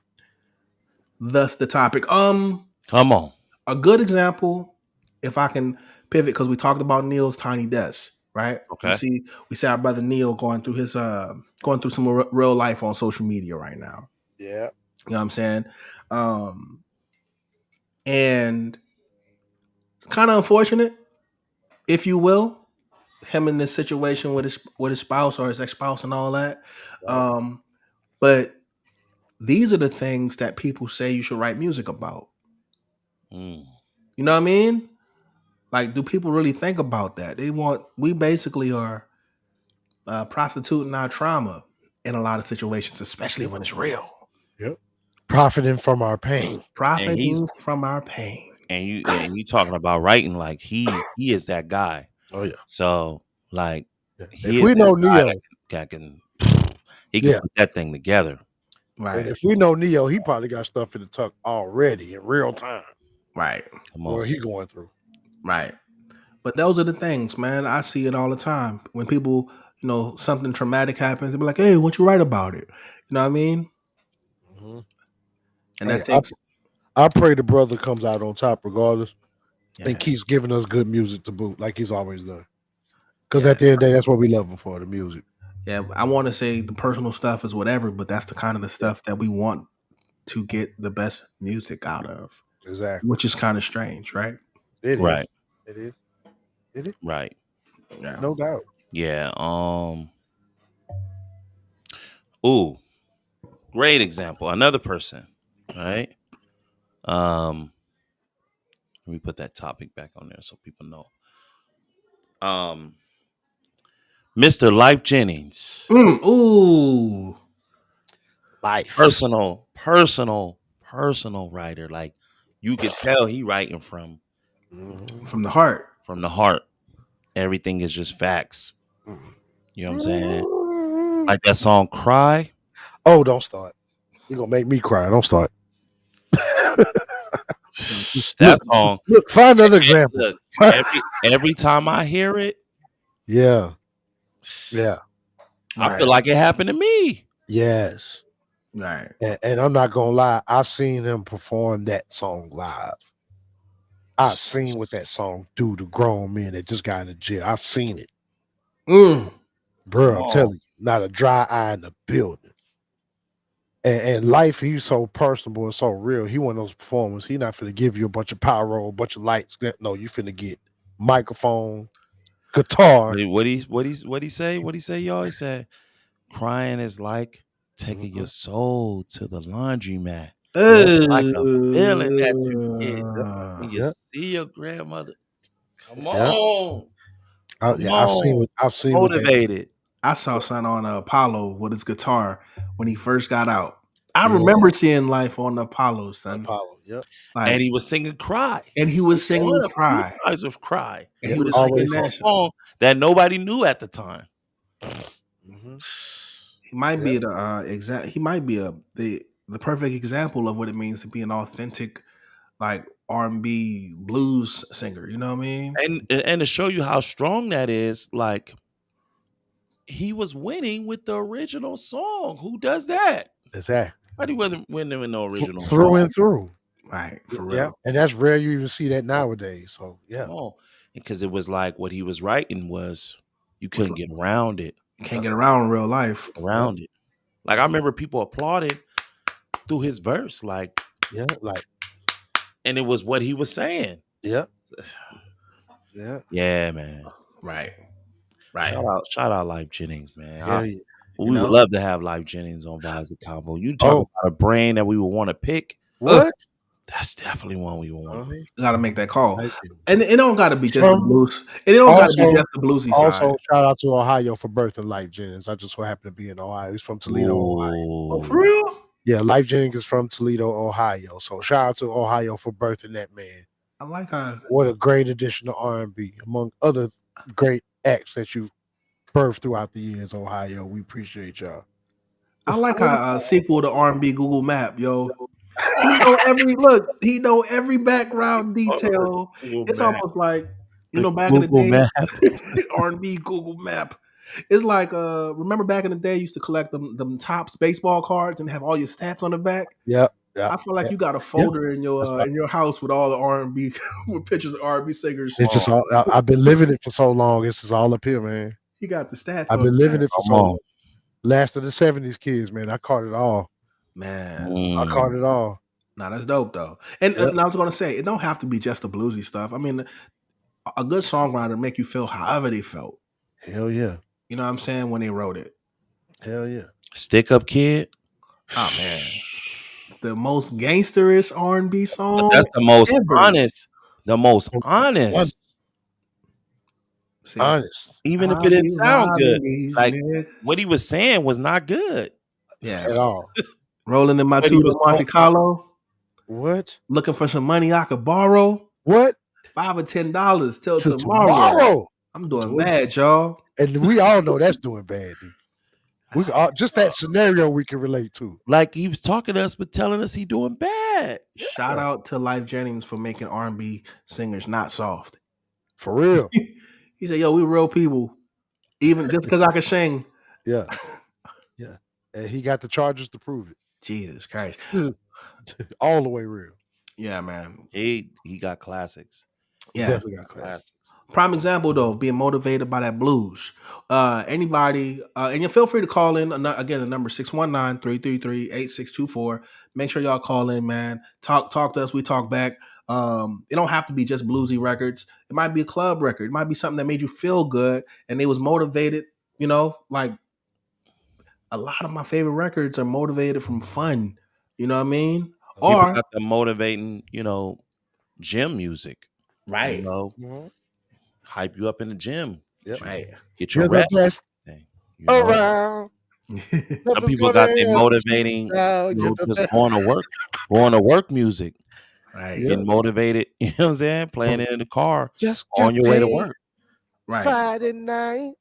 Thus the topic. Come on. A good example, if I can pivot, because we talked about Neil's Tiny Desk, right? Okay. We see our brother Neil going through some real life on social media right now. Yeah. You know what I'm saying? And kind of unfortunate, if you will, him in this situation with his spouse or his ex-spouse and all that. Right. But these are the things that people say you should write music about. You know what I mean? Like, do people really think about that? We basically are prostituting our trauma in a lot of situations, especially when it's real. Yep. Profiting from our pain. Profiting from our pain. And you talking about writing like he is that guy. Oh yeah. So like if we know Neo, that can he can put that thing together. Right. And if we know Neo, he probably got stuff in the tuck already in real time. Right. Come on. What he going through. Right. But those are the things, man. I see it all the time. When people, something traumatic happens, they be like, hey, what you write about it? You know what I mean? Mm-hmm. And that takes. I pray the brother comes out on top regardless and keeps giving us good music to boot like he's always done. Because at the end of the day, that's what we love him for, the music. Yeah, I want to say the personal stuff is whatever, but that's the kind of the stuff that we want to get the best music out of. Exactly. Which is kind of strange, right? It right. Is. It is. It is. Right. Yeah. No doubt. Yeah. Ooh. Great example. Another person. Right. Let me put that topic back on there so people know. Mr. Life Jennings. Ooh. Life. Personal writer. Like you could tell he writing from the heart. From the heart. Everything is just facts. You know what I'm saying? Like that song Cry. Oh, don't start. You're gonna make me cry. Don't start. That song. Look, find another example. Look, every time I hear it. Yeah. I feel like it happened to me. Yes. Right. And I'm not gonna lie, I've seen him perform that song live. I've seen what that song do to grown men that just got in jail. I've seen it. Bro, I'm telling you, not a dry eye in the building. And Life, he's so personable and so real. He one of those performers. He not finna give you a bunch of pyro, a bunch of lights. No, you finna get microphone, guitar. What he say? What he say, y'all? He said, crying is like taking your soul to the laundromat. Like a feeling that you get when you see your grandmother. Come on. I've seen motivated. I saw son on Apollo with his guitar when he first got out. I remember seeing Life on Apollo, son. Apollo, yep. Like, and he was singing Cry. And he was singing Cry. Eyes of Cry. And he was singing that song that nobody knew at the time. He might be the he might be the perfect example of what it means to be an authentic, like R&B blues singer. You know what I mean? And to show you how strong that is, like he was winning with the original song. Who does that? Exactly. But he wasn't winning with no original through song. and through. Right, for real. Yeah, and that's rare you even see that nowadays. So yeah, because it was like what he was writing was you couldn't get around it. You can't get around real life. Around it. Like I remember people applauded through his verse, like and it was what he was saying. Yeah. Yeah, man. Right. Shout out Life Jennings, man. Yeah. We would love to have Life Jennings on Vibes of Combo. You talk about a brain that we would want to pick. What? That's definitely one we would want to pick. Got to make that call. And it don't got to be just the blues. It don't got to be just the bluesy side. Also, shout out to Ohio for birthing Life Jennings. I just so happen to be in Ohio. He's from Toledo, Ohio. Oh, for real? Yeah, Life Jennings is from Toledo, Ohio. So shout out to Ohio for birthing that man. I like how. What a great addition to R&B, among other great acts that you've birthed throughout the years, Ohio. We appreciate y'all. I like how sequel to R&B Google Map, yo. He know every background detail. It's almost like, back in the day, R&B Google Map. It's like, remember back in the day, you used to collect them Topps baseball cards and have all your stats on the back. Yeah. I feel like you got a folder in your house with all the R&B with pictures of R&B singers. It's just all, I've been living it for so long. It's just all up here, man. You got the stats. I've been living it for so long. Last of the 70s kids, man. I caught it all. Man, I caught it all. Nah, that's dope though. And I was gonna say, it don't have to be just the bluesy stuff. I mean, a good songwriter make you feel however they felt. Hell yeah. You know what I'm saying? When they wrote it. Hell yeah. Stick Up Kid. Oh man. The most gangsterish R&B song. But that's the most honest. The most honest. See, Honest even if I'll it didn't be sound good. robbing these Like niggas. what he was saying was not good. Yeah, at all. rolling in my But he two to was Monte Carlo, What? looking for some money I could borrow. What? $5 or $10 till To tomorrow. tomorrow. I'm doing bad, y'all. And we all know that's doing bad, D. We all, just that scenario we can relate to. Like he was talking to us, but telling us he doing bad. Shout out to Life Jennings for making R&B singers not soft. For real. He said, "Yo, we real people. Even just because I can sing." Yeah. Yeah. And he got the charges to prove it. Jesus Christ. All the way real. Yeah, man. He got classics. Yeah. Definitely got class. Prime example though, being motivated by that blues. Anybody, and you feel free to call in. Again, the number 619-333-8624. Make sure y'all call in, man. Talk to us. We talk back. It don't have to be just bluesy records. It might be a club record. It might be something that made you feel good and they was motivated. You know, like a lot of my favorite records are motivated from fun. You know what I mean? People Or got the motivating, gym music. right, Hype you up in the gym. Yep. right. Get your You're the rep. best You know? around. Some people got their motivating, just going to work music. Right. Yeah. Getting motivated, you know what I'm saying? Playing it in the car Just on your way to work. Right. Friday night.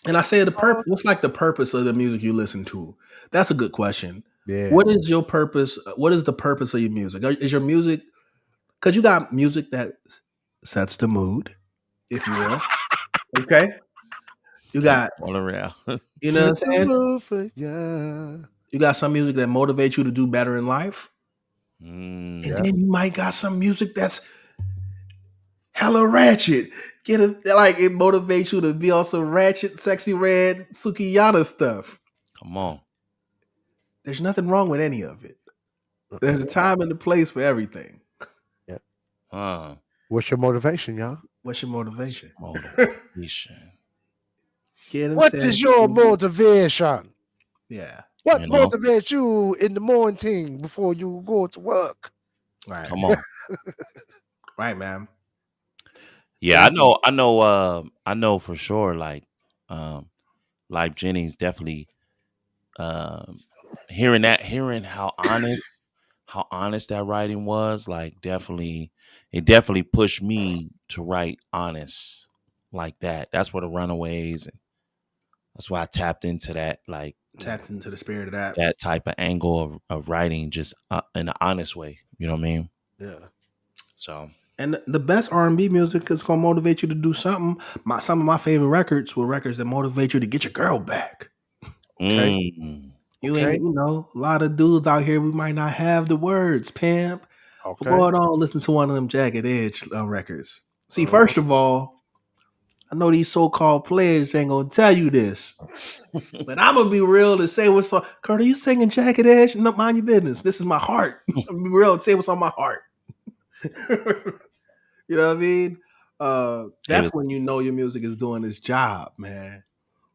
And I say the purpose. What's like the purpose of the music you listen to? That's a good question. Yeah. What is your purpose? What is the purpose of your music? Is your music because you got music that sets the mood, if you will. Okay. You got All around. you know what I'm saying? Yeah. You got some music that motivates you to do better in life. Mm. And then you might got some music that's hella ratchet. It motivates you to be on some ratchet, sexy red Sukiyana stuff. Come on. There's nothing wrong with any of it. There's a time and a place for everything. What's your motivation, y'all? What's your motivation? Motivation. What is your motivation? Yeah. What motivates you in the morning before you go to work? Right. Come on. Right, man. Yeah, I know for sure. Like, Life Jennings definitely hearing how honest that writing was. Like, it definitely pushed me to write honest like that. That's what the Runaways, and that's why I tapped into that. Like, tapped into the spirit of that type of angle of writing, just in an honest way. You know what I mean? Yeah. So. And the best R&B music is gonna motivate you to do something. Some of my favorite records were records that motivate you to get your girl back. Okay. Ain't, a lot of dudes out here, we might not have the words, pimp. Okay. But go on, listen to one of them Jagged Edge records. See, first of all, I know these so-called players ain't gonna tell you this, but I'm gonna be real and say what's on. Kurt, are you singing Jagged Edge? No, mind your business. This is my heart. I'm gonna be real and say what's on my heart. You know what I mean? That's when you know your music is doing its job, man.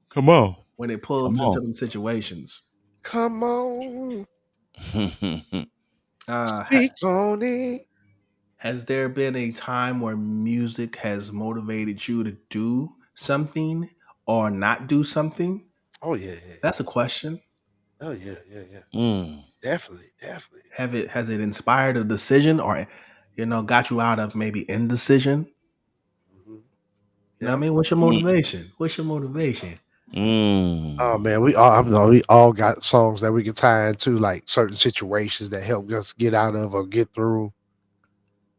Come on. When it pulls into them situations. Come on. Speak on it. Has there been a time where music has motivated you to do something or not do something? Oh, yeah. That's a question. Oh, yeah. Definitely. Has it inspired a decision or got you out of maybe indecision? You know what I mean? What's your motivation? Oh man, we all got songs that we can tie into like certain situations that help us get out of or get through.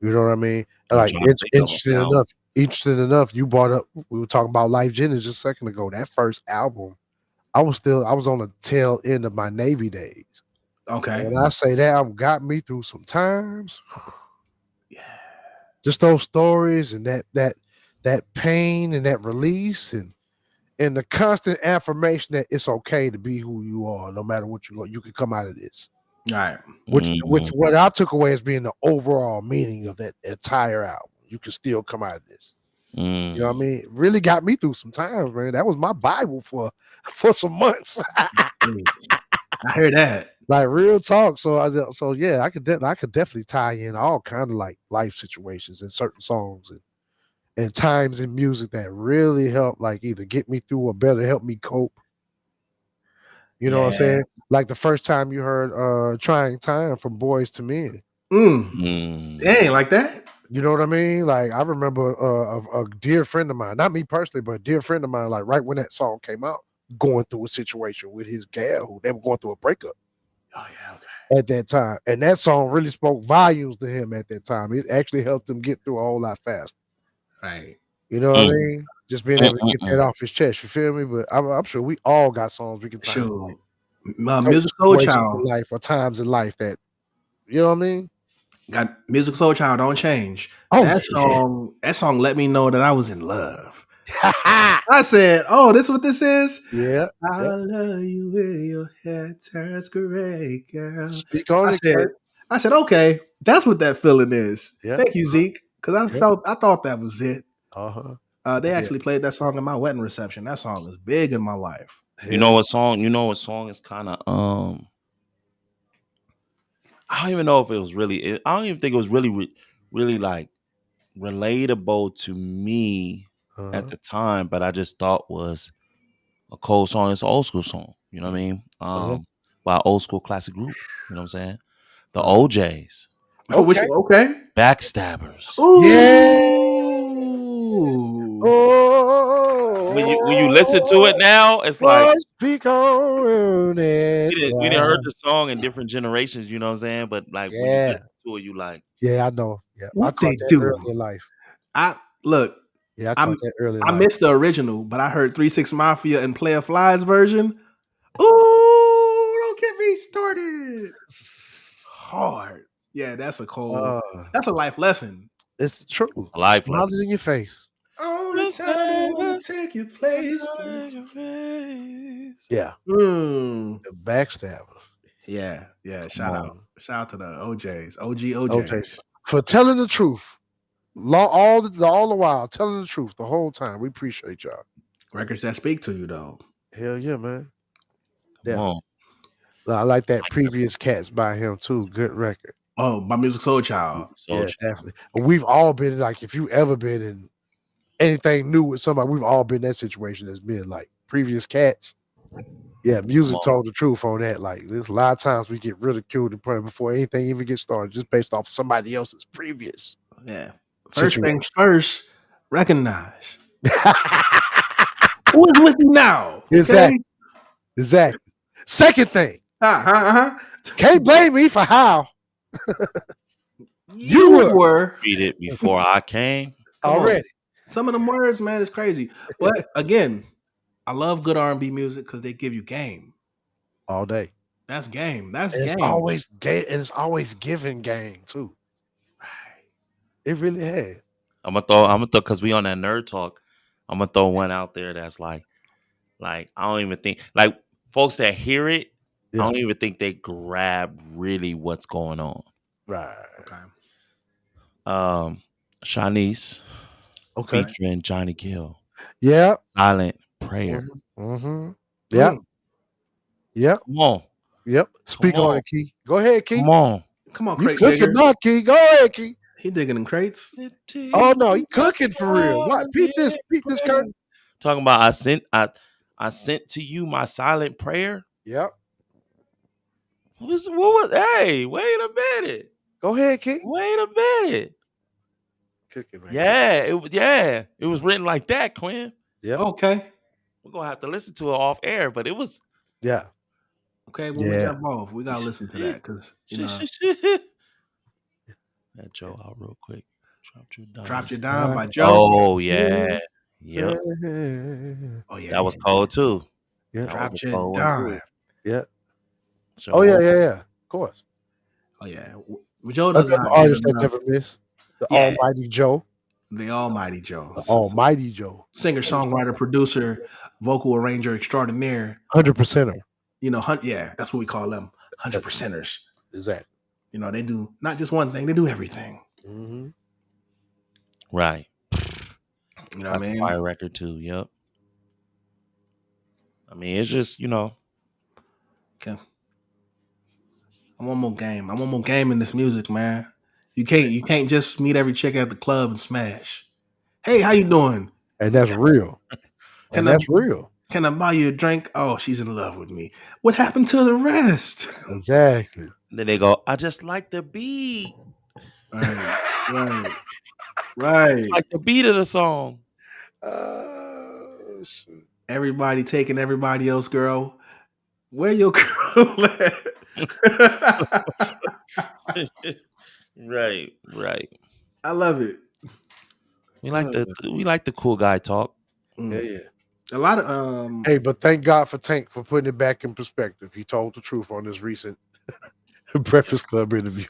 You know what I mean? Like interesting enough, you brought up, we were talking about Life Jennings just a second ago. That first album, I was on the tail end of my Navy days. Okay. When I say that album got me through some times. Yeah. Just those stories and that pain and that release and the constant affirmation that it's okay to be who you are, no matter what you can come out of this. All right. Which what I took away as being the overall meaning of that entire album. You can still come out of this. You know what I mean? It really got me through some times, man. That was my Bible for some months. I hear that. Like real talk. So yeah, I could definitely tie in all kind of like life situations and certain songs and times in music that really help, like either get me through or better help me cope. You know what I'm Yeah. saying? Like the first time you heard Trying Time from Boys to Men. Dang, like that? You know what I mean? Like I remember a dear friend of mine, not me personally, but a dear friend of mine, like right when that song came out, going through a situation with his gal who they were going through a breakup Oh yeah, okay. at that time. And that song really spoke volumes to him at that time. It actually helped him get through a whole lot faster. Right. You know what I Mm. mean? Just being able to get that off his chest. You feel me? But I'm sure we all got songs we can talk about. Sure. Certain Music Soul situations Child. in life or times in life that, you know what I mean? Got Music Soul Child, Don't Change. Oh, that song let me know that I was in love. I said, "Oh, this is what this is." yeah. I love you when your hair turns gray, girl. Speak on it, Kurt. I said, okay, that's what that feeling is. Yeah. Thank you, Zeke, because I thought that was it. Uh-huh. They actually played that song in my wedding reception. That song is big in my life. You know what song? You know what song is kind of I don't even know if it was really. I don't even think it was really like relatable to me at the time. But I just thought was a cold song. It's an old school song. You know what I mean? By an old school classic group. You know what I'm saying? The OJs. Okay. Backstabbers. Ooh. Yeah. Oh. When you listen to it now, it's like speak on it. we didn't heard the song in different generations. You know what I'm saying? But like when you listen to it, you like. Yeah, I know. Yeah, What I caught they that do? early in life. I caught that early in I life. missed the original, but I heard 3 6 Mafia and Player Fly's version. Ooh, don't get me started. Hard. Yeah, that's a cold. That's a life lesson. It's true. A life Smiles lesson. in your face. Only time I want to take your place. Yeah. Mm. The backstabbers. Yeah. Shout out to the OJs. OJs. For telling the truth. All the while, telling the truth the whole time. We appreciate y'all. Records that speak to you, though. Hell yeah, man. Come on. I like that Previous Cats by him too. Good record. Oh, by Music Soul Child. Definitely. We've all been like, if you ever been in anything new with somebody, we've all been in that situation that's been like Previous Cats. Yeah, music told the truth on that. Like, there's a lot of times we get ridiculed and put before anything even gets started, just based off somebody else's previous. Yeah. First things first, recognize. Who is with you now? Okay? Exactly. Second thing. Can't blame me for how you were. Read it before I came. Already. Some of them words, man, is crazy. But again, I love good R&B music because they give you game all day. That's game. It's always and it's always giving game too. Right. It really has. I'm gonna throw because we on that nerd talk. I'm gonna throw one out there that's like I don't even think like folks that hear it. I don't even think they grab really what's going on. Right. Okay. Shanice. Okay. Featuring Johnny Gill. Yeah. Silent Prayer. Mm-hmm. Yeah. Yep. Come on. Yep. Speak on it, Key. Go ahead, Key. Come on. You cooking now, Key. Go ahead, Key. He digging in crates. Oh no, he cooking for real. What? Peep this, Kurt. Talking about I sent to you my silent prayer. Yep. What was hey, wait a minute. Go ahead, Key. Wait a minute. Cooking, man. Yeah, it was written like that, Quinn. Yeah. Okay. We're gonna have to listen to it off air, but it was okay. When we jump off, we gotta listen to that because that Joe out real quick. Dropped You Down by Joe. Oh yeah. Yep. Oh yeah. That was cold too. Yeah. Dropped You Down. Yeah. So, oh yeah. Of course. Oh yeah. Joe does not artist that never miss. The Almighty Joe. The Almighty Joe. The Almighty Joe. Singer, songwriter, producer, vocal arranger extraordinaire. 100%er. You know, that's what we call them. 100%ers. Exactly. You know, they do not just one thing; they do everything. Mm-hmm. Right. You know what I mean? Fire record too. Yep. I mean, it's just Okay. I want more game. I want more game in this music, man. You can't just meet every chick at the club and smash. Hey, how you doing? And that's real. Can And I that's real. can I buy you a drink? Oh, she's in love with me. What happened to the rest? Exactly. Then they go, I just like the beat. Right. Right. Like the beat of the song. Shoot. Everybody taking everybody else, girl. Where your girl at? Right. I love it. We like the cool guy talk. Yeah, yeah. A lot of Hey, but thank God for Tank for putting it back in perspective. He told the truth on this recent Breakfast Club interview.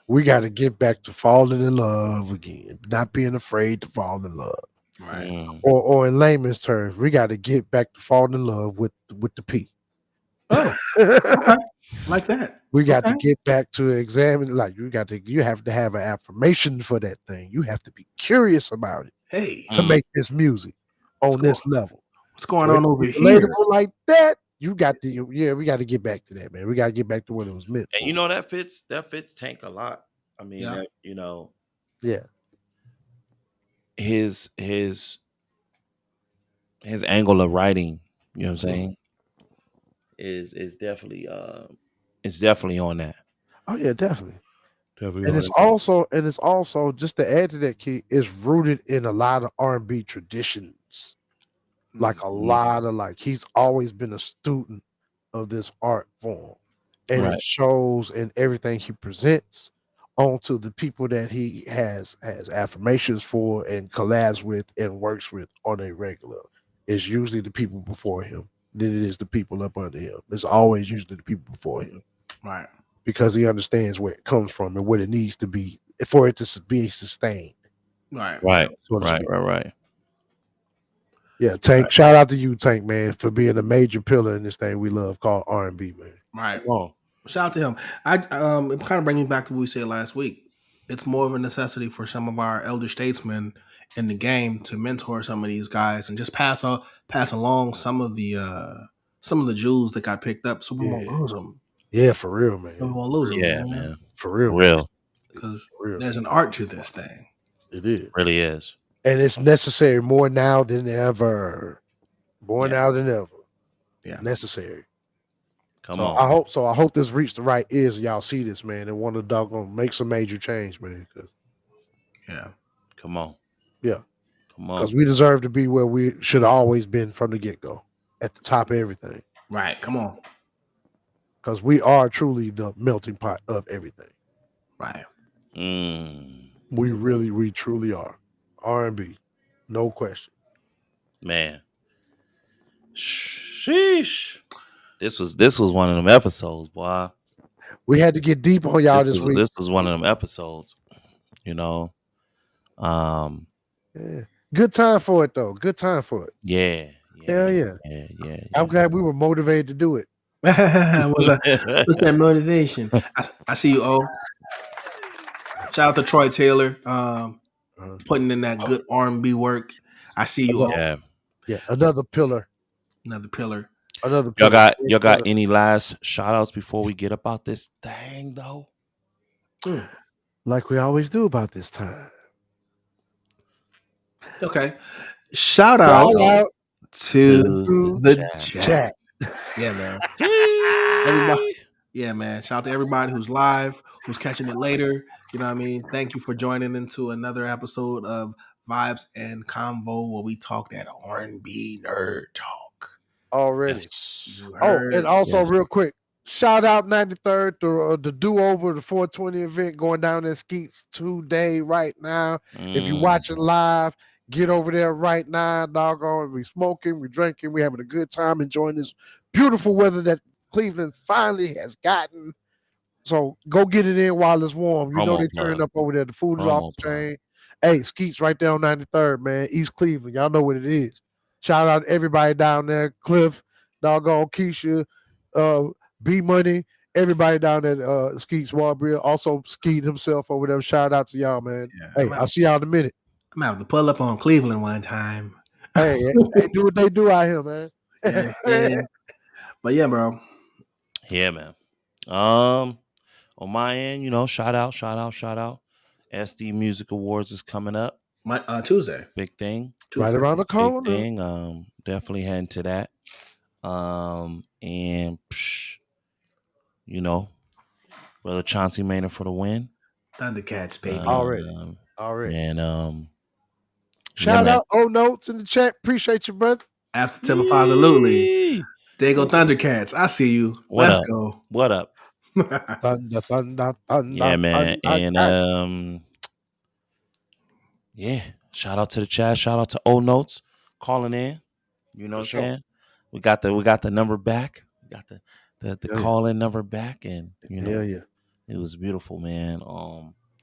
We got to get back to falling in love again, not being afraid to fall in love. right. Or in layman's terms, we got to get back to falling in love with the P. Oh, okay. Like that. We got to Okay. get back to examine. Like you have to have an affirmation for that thing. You have to be curious about it Hey, to make this music on What's this level. what's going When on over it's here? relatable like that, you got to we got to get back to that, man. We got to get back to what it was meant for. And you know that fits Tank a lot. I mean, Yeah. Yeah. His angle of writing, you know what I'm saying, is definitely it's definitely on that. Oh yeah, definitely. Definitely And on it's that. also just to add to that, key, it's rooted in a lot of R&B traditions. Like a lot of he's always been a student of this art form, and Right. it shows in everything he presents onto the people that he has affirmations for and collabs with and works with on a regular. It's usually the people before him than it is the people up under him. It's always usually the people before him Right. because he understands where it comes from and what it needs to be for it to be sustained. Right. Right. so to speak. Right. Yeah, Tank. Shout out to you, Tank, man, for being a major pillar in this thing we love called R&B, man. Right. Come on. Shout out to him. It kind of brings me back to what we said last week. It's more of a necessity for some of our elder statesmen in the game to mentor some of these guys and just pass along some of the jewels that got picked up, so we won't lose them. Yeah, for real, man. We won't lose them. Yeah, man. For real, Real. Because For real. there's an art to this thing. It is. Really is. And it's necessary more now than ever. More Yeah. now than ever. Yeah. Necessary. Come So on. I hope this reached the right ears and y'all see this, man, and want to doggone make some major change, man. Yeah. Come on. Yeah. Come on. Because we deserve to be where we should have always been from the get-go. At the top of everything. Right. Come on. Because we are truly the melting pot of everything. Right. We truly are. R&B. No question. Man. Sheesh. This was one of them episodes, boy. We had to get deep on y'all this week. This was one of them episodes. You know. Yeah. Good time for it though. Good time for it. Yeah. Hell yeah. Yeah. I'm glad we were motivated to do it. What's that motivation? I see you, O. Shout out to Troy Taylor, putting in that good R&B work. I see you, O. Yeah. Another pillar. Another pillar. Another pillar. Y'all got any last shout outs before we get about this thing though? Like we always do about this time. Okay. Shout out to the chat. Yeah, man. Everybody, yeah, man. Shout out to everybody who's live, who's catching it later. You know what I mean? Thank you for joining into another episode of Vibes and Convo, where we talk that R&B nerd talk. Already. Yes. And also real quick, shout out 93rd, the do-over, the 420 event going down in Skeets today right now. If you're watching live, get over there right now, doggone. We smoking, we drinking, we having a good time, enjoying this beautiful weather that Cleveland finally has gotten. So go get it in while it's warm. You know they turning up over there. The food is off the chain. Hey, Skeets right there on 93rd, man. East Cleveland. Y'all know what it is. Shout out to everybody down there. Cliff, doggone Keisha, B Money, everybody down at Skeets Walbridge. Also Skeet himself over there. Shout out to y'all, man. Yeah, hey, I'll see y'all in a minute. I'm gonna have to pull up on Cleveland one time. Hey, they do what they do out here, man. Yeah. But yeah, bro. Yeah, man. On my end, shout out. SD Music Awards is coming up. Tuesday. Big thing. Right around the Big corner. thing. Definitely heading to that. And you know, brother Chauncey Maynard for the win. Thundercats, baby. Already. And shout out O Notes in the chat. Appreciate you, brother. Absolutely. There you go, Thundercats. I see you. Let's go. What up? Thunder. Yeah, man. And yeah. Shout out to the chat. Shout out to O Notes calling in. You know what I'm saying? We got the number back. We got the call in number back, and you know, it was beautiful, man.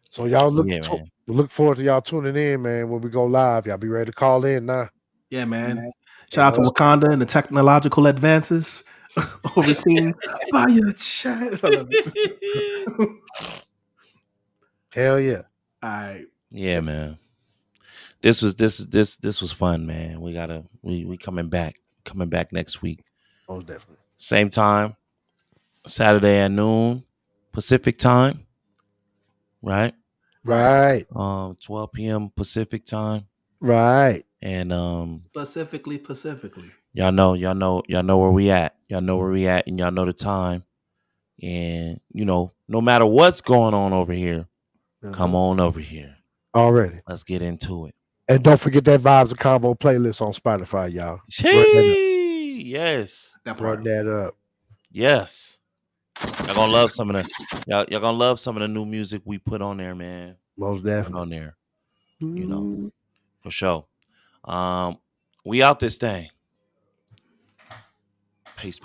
So y'all look forward to y'all tuning in, man. When we go live, y'all be ready to call in now. Yeah, man. Shout out to Wakanda and the technological advances overseen by your chat. Hell yeah! All right. Yeah, man. This was fun, man. We coming back next week. Most definitely. Same time, Saturday at noon, Pacific time. Right. 12 p.m. Pacific time. Right. And specifically. Y'all know where we at. Y'all know where we at, and y'all know the time. And you know, no matter what's going on over here, come on over here. Already. Let's get into it. And don't forget that Vibes and Convo playlist on Spotify, y'all. Yes. Run that up. Yes. Y'all gonna love some of the new music we put on there, man. Most definitely. On there. You know, for sure. We out this thing. Peace.